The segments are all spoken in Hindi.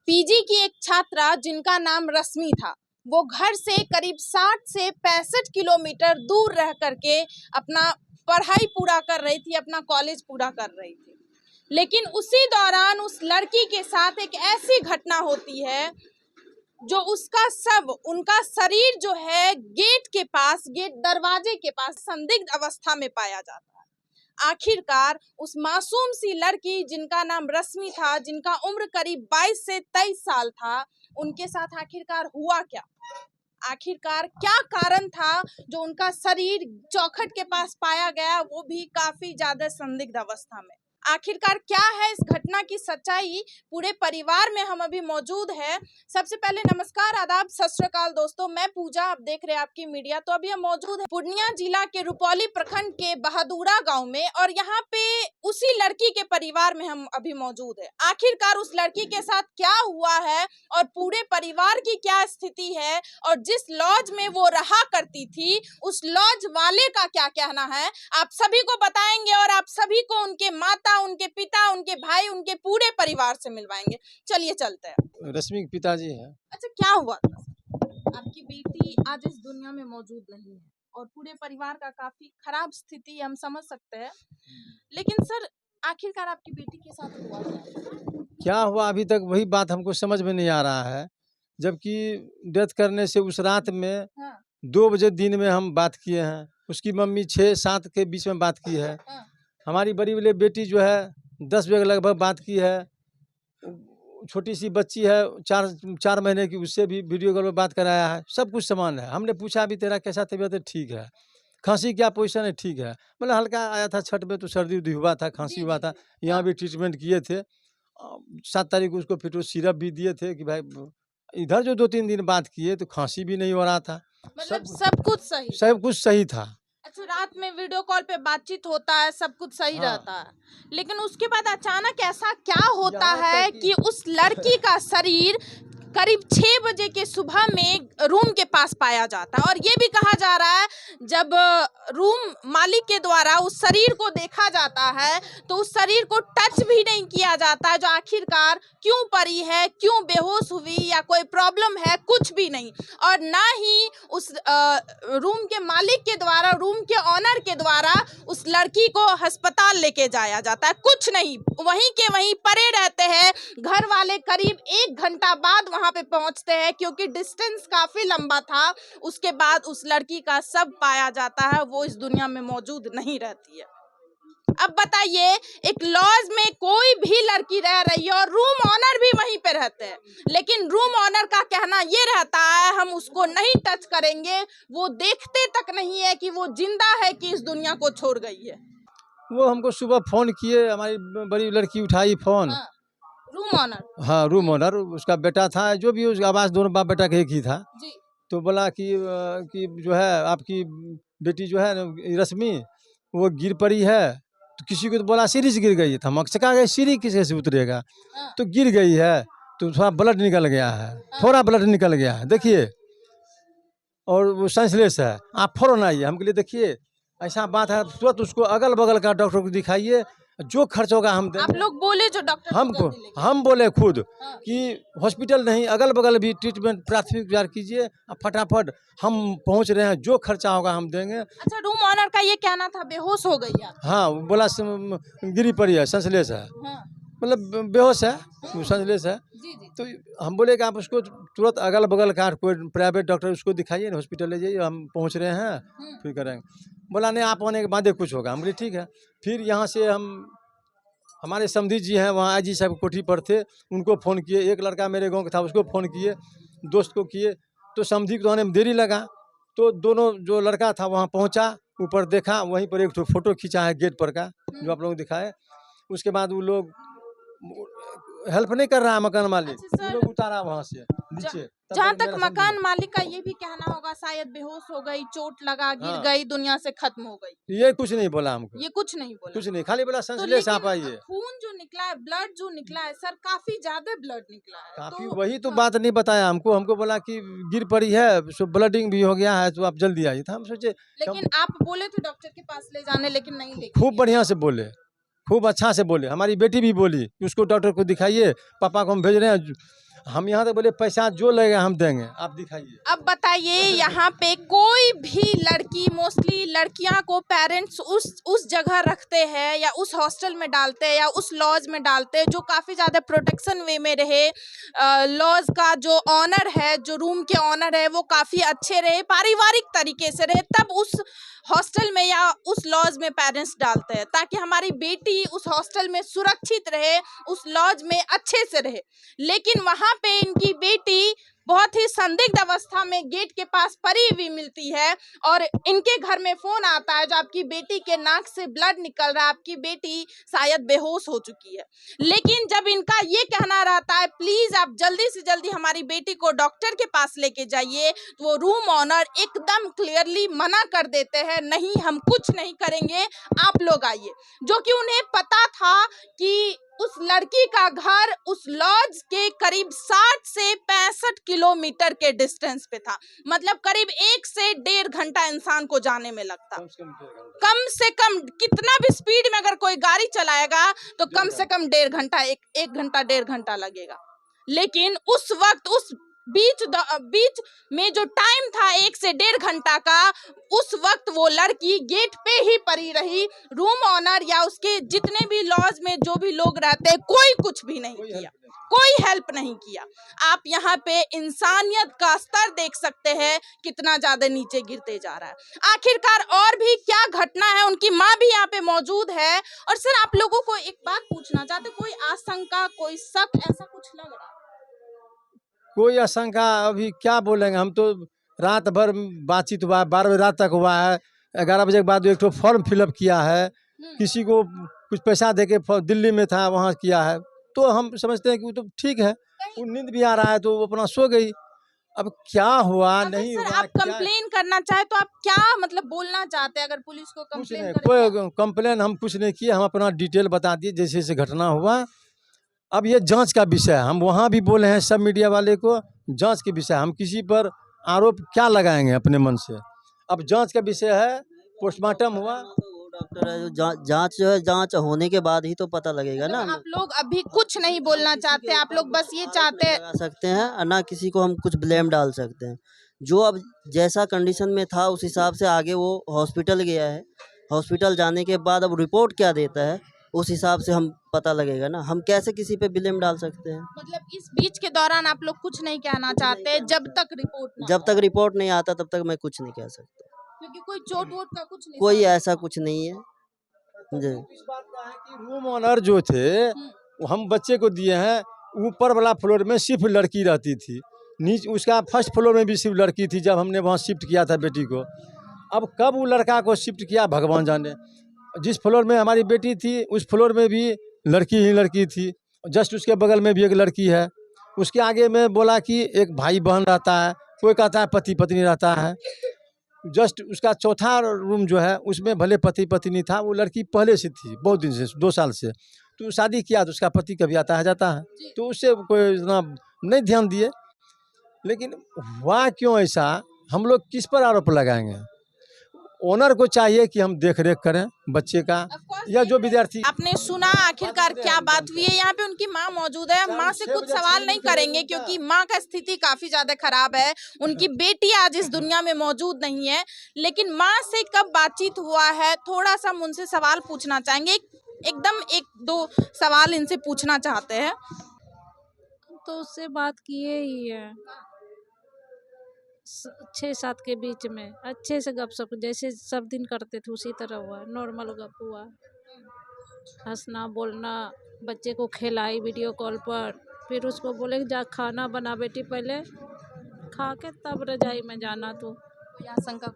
पीजी की एक छात्रा जिनका नाम रश्मि था, वो घर से करीब 60 से 65 किलोमीटर दूर रह करके अपना पढ़ाई पूरा कर रही थी, अपना कॉलेज पूरा कर रही थी। लेकिन उसी दौरान उस लड़की के साथ एक ऐसी घटना होती है जो उसका शव, उनका शरीर जो है गेट दरवाजे के पास संदिग्ध अवस्था में पाया जाता है। आखिरकार उस मासूम सी लड़की जिनका नाम रश्मि था, जिनका उम्र करीब 22 से 23 साल था, उनके साथ आखिरकार हुआ क्या? आखिरकार क्या कारण था जो उनका शरीर चौखट के पास पाया गया, वो भी काफी ज्यादा संदिग्ध अवस्था में? आखिरकार क्या है इस घटना की सच्चाई? पूरे परिवार में हम अभी मौजूद हैं। सबसे पहले नमस्कार, आदाब, सत श्री अकाल दोस्तों, मैं पूजा, आप देख रहे हैं आपकी मीडिया। तो अभी हम मौजूद है पूर्णिया जिला के रुपौली प्रखंड के बहादुरा गांव में, और यहाँ पे उसी लड़की के परिवार में हम अभी मौजूद है। आखिरकार उस लड़की के साथ क्या हुआ है और पूरे परिवार की क्या स्थिति है, और जिस लॉज में वो रहा करती थी उस लॉज वाले का क्या कहना है, आप सभी को बताएंगे और आप सभी को उनके माता, उनके पिता, उनके भाई, उनके पूरे परिवार से मिलवाएंगे। चलिए चलते हैं। रश्मि के पिताजी हैं। अच्छा, क्या हुआ था? आपकी बेटी आज इस दुनिया में मौजूद नहीं है और पूरे परिवार का काफी खराब स्थिति हम समझ सकते हैं, लेकिन सर आखिरकार आपकी बेटी के साथ हुआ क्या हुआ अभी तक वही बात हमको समझ में नहीं आ रहा है। जबकि डेथ करने से उस रात में 2 बजे दिन में हम बात किए हैं, उसकी मम्मी 6-7 के बीच में बात की है। हमारी बड़ी वाली बेटी जो है 10 बजे लगभग बात की है। छोटी सी बच्ची है 4 महीने की, उससे भी वीडियो कॉल पर बात कराया है। सब कुछ समान है। हमने पूछा अभी तेरा कैसा तबीयत है? ठीक है। खांसी क्या पोजीशन है? ठीक है। मतलब हल्का आया था छठ में, तो सर्दी उर्दी हुआ था, खांसी हुआ था। यहाँ भी ट्रीटमेंट किए थे। 7 तारीख को उसको फिर सिरप भी दिए थे कि भाई, इधर जो 2-3 दिन बात किए तो खांसी भी नहीं हो रहा था। मतलब सब कुछ सही था। अच्छा, रात में वीडियो कॉल पे बातचीत होता है, सब कुछ सही रहता है, लेकिन उसके बाद अचानक ऐसा क्या होता है कि उस लड़की का शरीर करीब 6 बजे के सुबह में रूम के पास पाया जाता है? और ये भी कहा जा रहा है जब रूम मालिक के द्वारा उस शरीर को देखा जाता है तो उस शरीर को टच भी नहीं किया जाता है, जो आखिरकार क्यों पड़ी है, क्यों बेहोश हुई या कोई प्रॉब्लम है, कुछ भी नहीं। और ना ही उस रूम के मालिक के द्वारा, रूम के ऑनर के द्वारा उस लड़की को अस्पताल लेके जाया जाता है, कुछ नहीं, वहीं के वहीं पड़े रहते हैं। घर वाले करीब 1 घंटा बाद वहां पे पहुंचते हैं क्योंकि डिस्टेंस काफी लंबा था। उसके बाद उस लड़की का शव पाया जाता है, वो इस दुनिया में मौजूद नहीं रहती है। अब बताइए, एक लॉज में कोई भी लड़की रह रही है और रूम ऑनर भी वहीं पे रहते हैं, लेकिन रूम ऑनर का कहना ये रहता है हम उसको नहीं टच करेंगे, वो देखते तक नहीं है कि वो जिंदा है कि इस दुनिया को छोड़ गई है। वो हमको सुबह फ़ोन किए, हमारी बड़ी लड़की उठाई फ़ोन। Room owner? हाँ, रूम ऑनर, उसका बेटा था, जो भी उसका आवाज़ दोनों बाप बेटा का एक ही था जी। तो बोला कि जो है आपकी बेटी जो है रश्मि, वो गिर पड़ी है। तो किसी को तो बोला सीढ़ी से गिर गई है, हम कहा गए सीढ़ी किसी से उतरेगा, तो गिर गई है, तो थोड़ा ब्लड निकल गया है, थोड़ा ब्लड निकल गया है, देखिए, और वो सेंसलेस है, आप फौरन आइए। हम लिए देखिए ऐसा बात है, तुरंत उसको अगल बगल का डॉक्टर को दिखाइए, जो खर्च होगा हम देंगे। आप लोग बोले जो डॉक्टर हमको, हम बोले खुद कि हॉस्पिटल नहीं, अगल बगल भी ट्रीटमेंट प्राथमिक उपचार कीजिए, फटाफट हम पहुंच रहे हैं, जो खर्चा होगा हम देंगे। अच्छा, रूम ऑनर का ये कहना था बेहोश हो गई है? हाँ, बोला गिरी पड़ी है, सेंसलेस है, मतलब बेहोश है, सेंसलेस है। तो हम बोले कि आप उसको तुरंत अगल बगल का कोई प्राइवेट डॉक्टर उसको दिखाइए, हॉस्पिटल ले जाइए, हम पहुंच रहे हैं, फिर करेंगे। बोला नहीं, आप आने के बाद कुछ होगा। हम बोले ठीक है। फिर यहाँ से हमारे समधी जी हैं वहाँ, आजी साहब कोठी पर थे, उनको फ़ोन किए। एक लड़का मेरे गांव का था, उसको फ़ोन किए, दोस्त को किए, तो समधी को आने में देरी लगा। तो दोनों, जो लड़का था वहाँ पहुँचा, ऊपर देखा, वहीं पर एक फ़ोटो खींचा है गेट पर का, जो आप लोगों को दिखाए। उसके बाद वो लोग हेल्प नहीं कर रहा है मकान मालिक, वो लोग उतारा वहाँ से नीचे। जहाँ तक मकान मालिक का ये भी कहना होगा शायद बेहोश हो गई, चोट लगा, गिर गई, दुनिया से खत्म हो गई। ये कुछ नहीं बोला हमको, ये कुछ नहीं बोला, कुछ नहीं, खाली बोला सेंसलेस आप आइए। खून जो निकला है, ब्लड जो निकला है सर, काफी ज्यादा ब्लड निकला है। काफी, वही तो बात नहीं बताया हमको बोला कि गिर पड़ी है, सो ब्लडिंग भी हो गया है, तो आप जल्दी आइए। हम सोचे, लेकिन आप बोले थे डॉक्टर के पास ले जाने, लेकिन नहीं ले। खूब बढ़िया से बोले, खूब अच्छा से बोले। हमारी बेटी भी बोली कि उसको डॉक्टर को दिखाइए, पापा को हम भेज रहे हैं। हम यहाँ तो बोले पैसा जो लगेगा हम देंगे, आप दिखाइए। अब बताइए, यहाँ पे कोई भी लड़की, मोस्टली लड़कियां को पेरेंट्स उस जगह रखते हैं या उस हॉस्टल में डालते हैं या उस लॉज में डालते हैं जो काफ़ी ज़्यादा प्रोटेक्शन वे में रहे, लॉज का जो ऑनर है, जो रूम के ऑनर है, वो काफ़ी अच्छे रहे, पारिवारिक तरीके से रहे, तब उस हॉस्टल में या उस लॉज में पेरेंट्स डालते हैं ताकि हमारी बेटी उस हॉस्टल में सुरक्षित रहे, उस लॉज में अच्छे से रहे। लेकिन वहाँ पे इनकी बेटी बहुत ही संदिग्ध अवस्था में गेट के पास पड़ी हुई मिलती है और इनके घर में फोन आता है जो आपकी बेटी के नाक से ब्लड निकल रहा है, आपकी बेटी शायद बेहोश हो चुकी है। लेकिन जब इनका ये कहना रहता है प्लीज आप जल्दी से जल्दी हमारी बेटी को डॉक्टर के पास लेके जाइए, तो वो रूम ऑनर एकदम क्लियरली मना कर देते हैं, नहीं हम कुछ नहीं करेंगे, आप लोग आइए। जो कि उन्हें पता था कि उस लड़की का घर उस लॉज के करीब 60 से 65 किलोमीटर के डिस्टेंस पे था, मतलब करीब 1 से 1.5 घंटा इंसान को जाने में लगता। कम से कम कितना भी स्पीड में अगर कोई गाड़ी चलाएगा तो कम से कम 1.5 घंटा, एक घंटा 1.5 घंटा लगेगा। लेकिन उस वक्त उस बीच में जो टाइम था 1 से 1.5 घंटा का, उस वक्त वो लड़की गेट पे ही पड़ी रही। रूम ऑनर या उसके जितने भी लॉज में जो भी लोग रहते हैं, कोई कुछ भी नहीं किया, कोई हेल्प नहीं किया। आप यहाँ पे इंसानियत का स्तर देख सकते हैं कितना ज्यादा नीचे गिरते जा रहा है। आखिरकार और भी क्या घटना है, उनकी माँ भी यहाँ पे मौजूद है। और सर आप लोगों को एक बात पूछना चाहते, कोई आशंका, कोई शक, ऐसा कुछ लग रहा है? कोई आशंका अभी क्या बोलेंगे, हम तो रात भर बातचीत हुआ है, 12 बजे रात तक हुआ है, 11 बजे के बाद एक तो फॉर्म फिलअप किया है, किसी को कुछ पैसा दे के दिल्ली में था वहाँ किया है, तो हम समझते हैं कि वो तो ठीक है, वो नींद भी आ रहा है तो वो अपना सो गई। अब क्या हुआ नहीं सर हुआ, आप कंप्लेन करना चाहे तो आप क्या मतलब बोलना चाहते हैं, अगर पुलिस को कुछ कंप्लेन नहीं, करेंगे? कोई कंप्लेन हम कुछ नहीं किए, हम अपना डिटेल बता दिए जैसे जैसे घटना हुआ। अब ये जांच का विषय है, हम वहाँ भी बोले हैं सब मीडिया वाले को, जांच के विषय, हम किसी पर आरोप क्या लगाएंगे अपने मन से। अब जांच का विषय है, पोस्टमार्टम हुआ, डॉक्टर है जो जांच जो है, जांच होने के बाद ही तो पता लगेगा ना। आप लोग अभी कुछ नहीं बोलना चाहते, आप लोग बस ये चाहते हैं लगा सकते हैं और ना किसी को हम कुछ ब्लेम डाल सकते हैं। जो अब जैसा कंडीशन में था उस हिसाब से आगे वो हॉस्पिटल गया है, हॉस्पिटल जाने के बाद अब रिपोर्ट क्या देता है उस हिसाब से हम पता लगेगा ना। हम कैसे किसी पे ब्लेम डाल सकते हैं? मतलब इस बीच के दौरान आप लोग कुछ नहीं कहना चाहते जब तक रिपोर्ट ना जब आए? तक रिपोर्ट नहीं आता तब तक मैं कुछ नहीं कह सकता। क्योंकि कोई चोट वोट का कुछ नहीं कोई ऐसा कुछ नहीं है जी। इस बात का है कि रूम ऑनर जो थे वो हम बच्चे को दिए हैं, ऊपर वाला फ्लोर में सिर्फ लड़की रहती थी, नीचे उसका फर्स्ट फ्लोर में भी सिर्फ लड़की थी जब हमने वहाँ शिफ्ट किया था बेटी को। अब कब वो लड़का को शिफ्ट किया भगवान जाने। जिस फ्लोर में हमारी बेटी थी उस फ्लोर में भी लड़की ही लड़की थी, जस्ट उसके बगल में भी एक लड़की है, उसके आगे में बोला कि एक भाई बहन रहता है, कोई कहता है पति पत्नी रहता है। जस्ट उसका चौथा रूम जो है उसमें भले पति पत्नी था, वो लड़की पहले से थी, बहुत दिन से, 2 साल से, तो शादी किया तो उसका पति कभी आता है जाता है, तो उससे कोई इतना नहीं ध्यान दिए। लेकिन हुआ क्यों ऐसा, हम लोग किस पर आरोप लगाएंगे? ओनर को चाहिए कि हम देख रेख करें बच्चे का, या जो विद्यार्थी। आपने सुना आखिरकार क्या बात हुई है। यहाँ पे उनकी माँ मौजूद है, माँ से कुछ सवाल नहीं करेंगे क्योंकि माँ का स्थिति काफी ज्यादा खराब है, उनकी बेटी आज इस दुनिया में मौजूद नहीं है। लेकिन माँ से कब बातचीत हुआ है, थोड़ा सा हम उनसे सवाल पूछना चाहेंगे, एकदम 1-2 सवाल इनसे पूछना चाहते हैं। तो उससे बात किए ही है 6-7 के बीच में, अच्छे से गपशप जैसे सब दिन करते थे उसी तरह हुआ, नॉर्मल गप हुआ, हंसना बोलना, बच्चे को खिलाई वीडियो कॉल पर, फिर उसको बोले जा खाना बना बेटी, पहले खा के तब रजाई में जाना। तो कोई आशंका,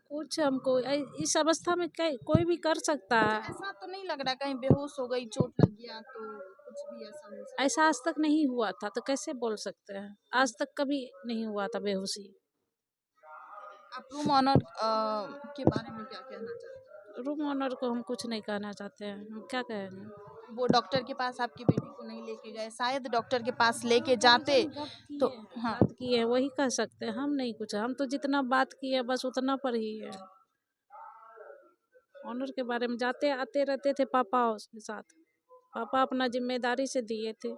कुछ हमको इस अवस्था में कोई भी कर सकता है। ऐसा तो नहीं लग रहा कहीं बेहोश हो गई, चोट लग गया, तो कुछ भी ऐसा हो सकता? ऐसा आज तक नहीं हुआ था तो कैसे बोल सकते हैं, आज तक कभी नहीं हुआ था बेहोशी। आप रूम ऑनर के बारे में क्या कहना चाहते हैं? रूम ऑनर को हम कुछ नहीं कहना चाहते हैं, हम क्या कहेंगे। वो डॉक्टर के पास आपकी बेटी को नहीं लेके गए, शायद डॉक्टर के पास लेके जाते तो हाँ बात की है वही कह सकते हैं, हम नहीं कुछ, हम तो जितना बात किए बस उतना पर ही है। ऑनर के बारे में जाते आते रहते थे पापा उसके साथ, पापा अपना जिम्मेदारी से दिए थे।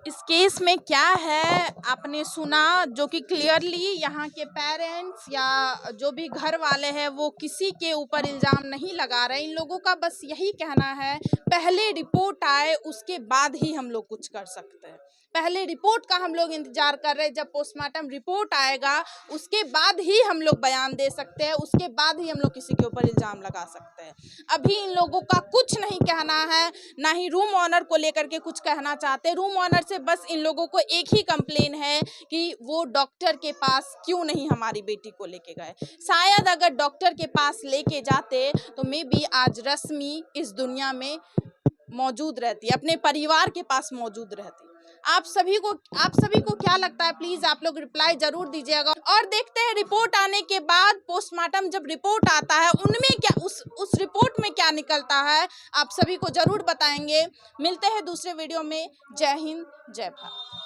इस केस में क्या है आपने सुना, जो कि क्लियरली यहाँ के पेरेंट्स या जो भी घर वाले हैं वो किसी के ऊपर इल्ज़ाम नहीं लगा रहे। इन लोगों का बस यही कहना है पहले रिपोर्ट आए उसके बाद ही हम लोग कुछ कर सकते हैं। पहले रिपोर्ट का हम लोग इंतजार कर रहे हैं, जब पोस्टमार्टम रिपोर्ट आएगा उसके बाद ही हम लोग बयान दे सकते हैं, उसके बाद ही हम लोग किसी के ऊपर इल्ज़ाम लगा सकते हैं। अभी इन लोगों का कुछ नहीं कहना है, ना ही रूम ऑनर को लेकर के कुछ कहना चाहते। रूम ऑनर से बस इन लोगों को एक ही कंप्लेन है कि वो डॉक्टर के पास क्यों नहीं हमारी बेटी को लेके गए। शायद अगर डॉक्टर के पास लेके जाते तो मे बी आज रश्मि इस दुनिया में मौजूद रहती, अपने परिवार के पास मौजूद रहती। आप सभी को क्या लगता है, प्लीज आप लोग रिप्लाई जरूर दीजिएगा। और देखते हैं रिपोर्ट आने के बाद, पोस्टमार्टम जब रिपोर्ट आता है उनमें क्या उस रिपोर्ट में क्या निकलता है, आप सभी को जरूर बताएंगे। मिलते हैं दूसरे वीडियो में। जय हिंद, जय भारत।